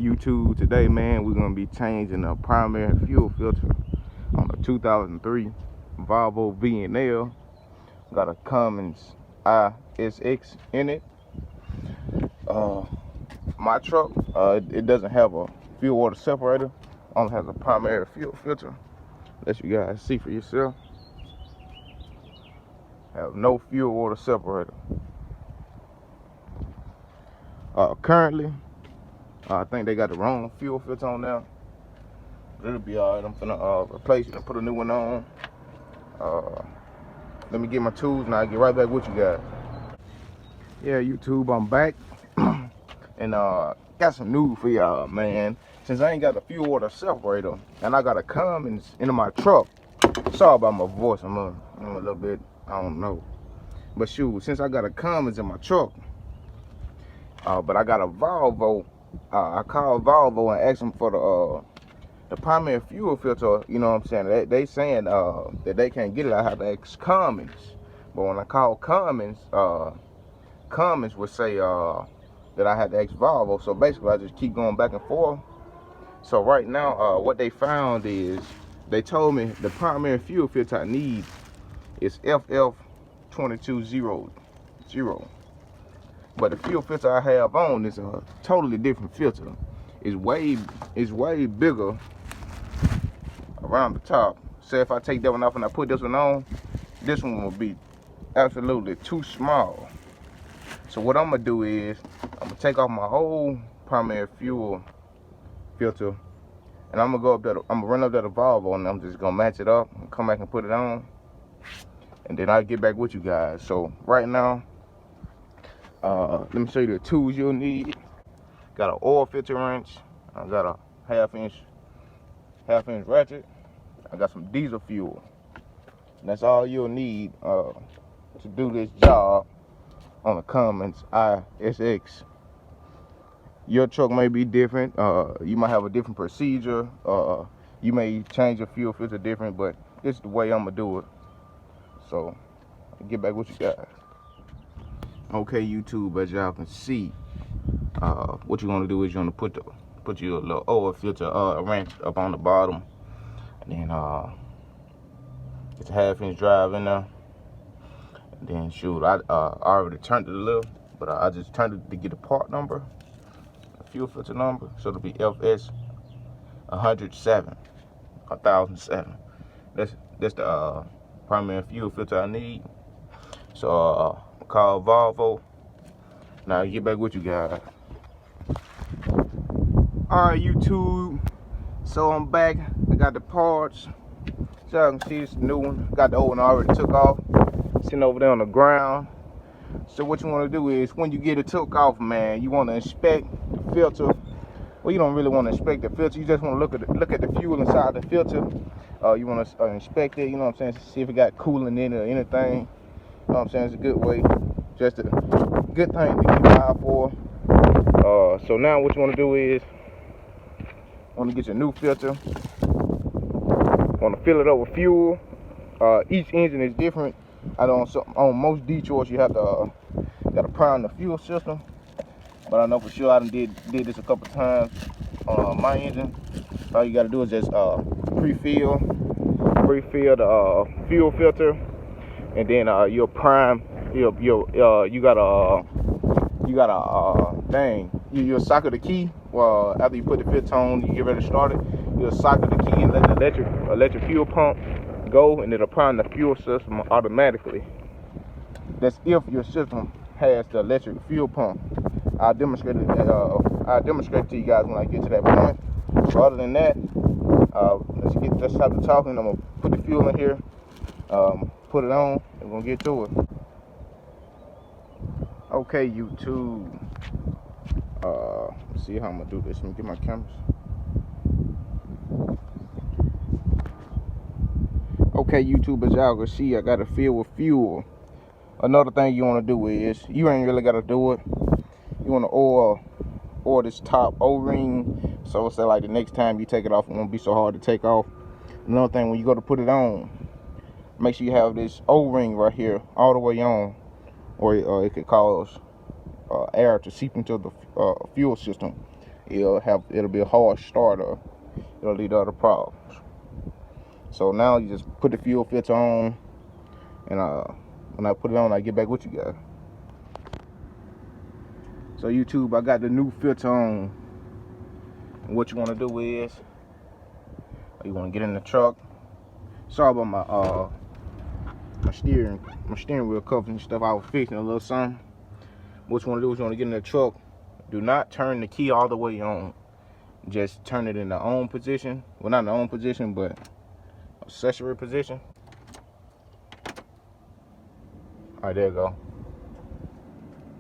YouTube, today, man, we're gonna be changing the primary fuel filter on a 2003 Volvo V&L. Got a Cummins ISX in it. My truck, it doesn't have a fuel water separator. Only has a primary fuel filter. Let you guys see for yourself. Have no fuel water separator. Currently, I think they got the wrong fuel filter on there. It'll be alright. I'm gonna replace it and put a new one on. Let me get my tools and I'll get right back with you guys. Yeah, YouTube, I'm back. And got some news for y'all, man. Since I ain't got a fuel water separator and I got a Cummins in my truck. Sorry about my voice, I'm a little bit, I don't know. But shoot, since I got a Cummins in my truck, but I got a Volvo, I called Volvo and asked them for the primary fuel filter. You know what I'm saying? They saying that they can't get it. I have to ask Cummins. But when I call Cummins, Cummins would say that I had to ask Volvo. So basically, I just keep going back and forth. So right now, what they found is they told me the primary fuel filter I need is FF2200. But the fuel filter I have on is a totally different filter. It's way bigger around the top. So if I take that one off and I put this one on, this one will be absolutely too small. So what I'm gonna do is I'm gonna take off my whole primary fuel filter and I'm gonna go up there. I'm gonna run up there to Volvo and I'm just gonna match it up and come back and put it on, and then I'll get back with you guys. So right now, let me show you the tools you'll need. Got an oil filter wrench. I got a half inch ratchet. I got some diesel fuel. And that's all you'll need to do this job on the Cummins ISX. Your truck may be different. You might have a different procedure. You may change your fuel filter different, but this is the way I'm gonna do it. So I'll get back with you guys. Okay, YouTube, as y'all can see, what you're gonna do is you're gonna put your little oil filter wrench up on the bottom, and then it's a half-inch drive in there. And then shoot, I already turned it a little, but I just turned it to get the part number, the fuel filter number, so it'll be FS 1007. That's the primary fuel filter I need. So call Volvo. Now I'll get back with you guys. Alright, YouTube, so I'm back. I got the parts. So y'all can see this new one. Got the old one I already took off, sitting over there on the ground. So what you want to do is when you get it took off, man, you want to inspect the filter. Well, you don't really want to inspect the filter. You just want to look at the fuel inside the filter. You want to inspect it, you know what I'm saying, see if it got coolant in it or anything. You know what I'm saying? It's a good way, just a good thing to keep an eye for. So now what you want to do is, want to get your new filter. Want to fill it up with fuel. Each engine is different. On most Detroits you have to gotta prime the fuel system, but I know for sure I did this a couple times on my engine. All you gotta do is just pre-fill the fuel filter, and then you'll prime. You socket the key. Well, after you put the filter on, you get ready to start it. You'll socket the key and let the electric fuel pump go, and it'll prime the fuel system automatically. That's if your system has the electric fuel pump. I'll demonstrate it. I'll demonstrate to you guys when I get to that point. So other than that, let's stop the talking. I'm gonna put the fuel in here, put it on, and we're gonna get to it. Okay, YouTube. Let's see how I'm gonna do this. Let me get my cameras. Okay, YouTube, as y'all can see, I got it filled with fuel. Another thing you want to do is, you ain't really got to do it. You want to oil this top O-ring, so it's like the next time you take it off, it won't be so hard to take off. Another thing, when you go to put it on, make sure you have this O-ring right here all the way on, or it could cause air to seep into the fuel system. it'll be a hard starter. It'll lead to other problems. So now you just put the fuel filter on, and when I put it on, I get back with you guys. So YouTube, I got the new filter on, and what you want to do is you want to get in the truck. Sorry about my steering wheel cover and stuff. I was fixing a little something. What you want to do is you want to get in the truck. Do not turn the key all the way on. Just turn it in the on position. Well, not in the on position, but accessory position. All right, there you go.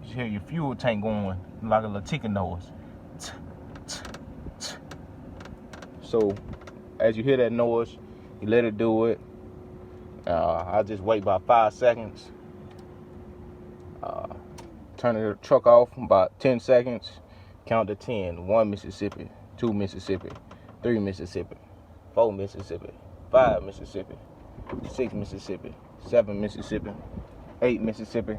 You hear your fuel tank going like a little ticking noise. So as you hear that noise, you let it do it. I'll just wait about 5 seconds. Turn the truck off about 10 seconds. Count to 10. 1 Mississippi, 2 Mississippi, 3 Mississippi, 4 Mississippi, 5 Mississippi, 6 Mississippi, 7 Mississippi, 8 Mississippi,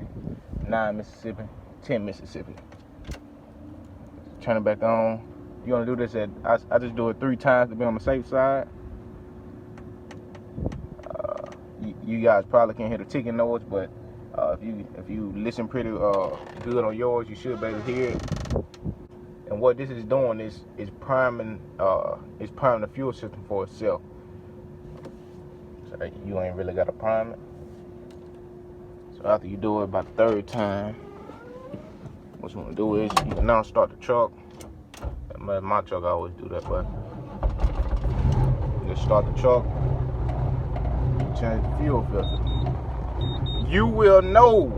9 Mississippi, 10 Mississippi. Turn it back on. You're gonna do this I just do it 3 times to be on the safe side. You guys probably can't hear the ticking noise, but if you listen pretty good on yours, you should be able to hear it. And what this is doing is priming the fuel system for itself. So you ain't really got to prime it. So after you do it about the 3rd time, what you want to do is you can now start the truck. My truck, I always do that, but you just start the truck. Change the fuel filter. You will know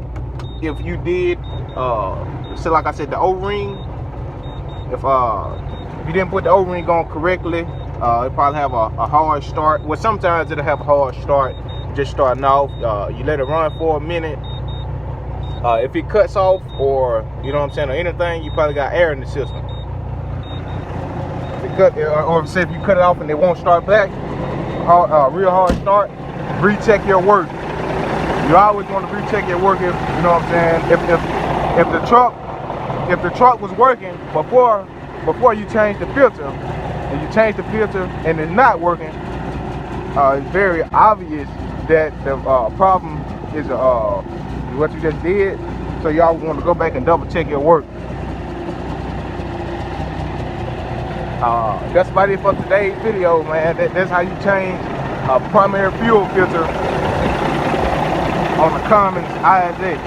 if you did so like I said, the O-ring, if you didn't put the O-ring on correctly, it probably have a hard start. Well, sometimes it'll have a hard start just starting off. You let it run for a minute. If it cuts off, or you know what I'm saying, or anything, you probably got air in the system. If it cut, or say if you cut it off and it won't start back, real hard start, recheck your work. You always want to recheck your work, if you know what I'm saying. If the truck was working before you change the filter, and you change the filter and it's not working, it's very obvious that the problem is what you just did. So y'all want to go back and double check your work. That's about it for today's video, man. That's how you change a primary fuel filter on the Cummins ISX.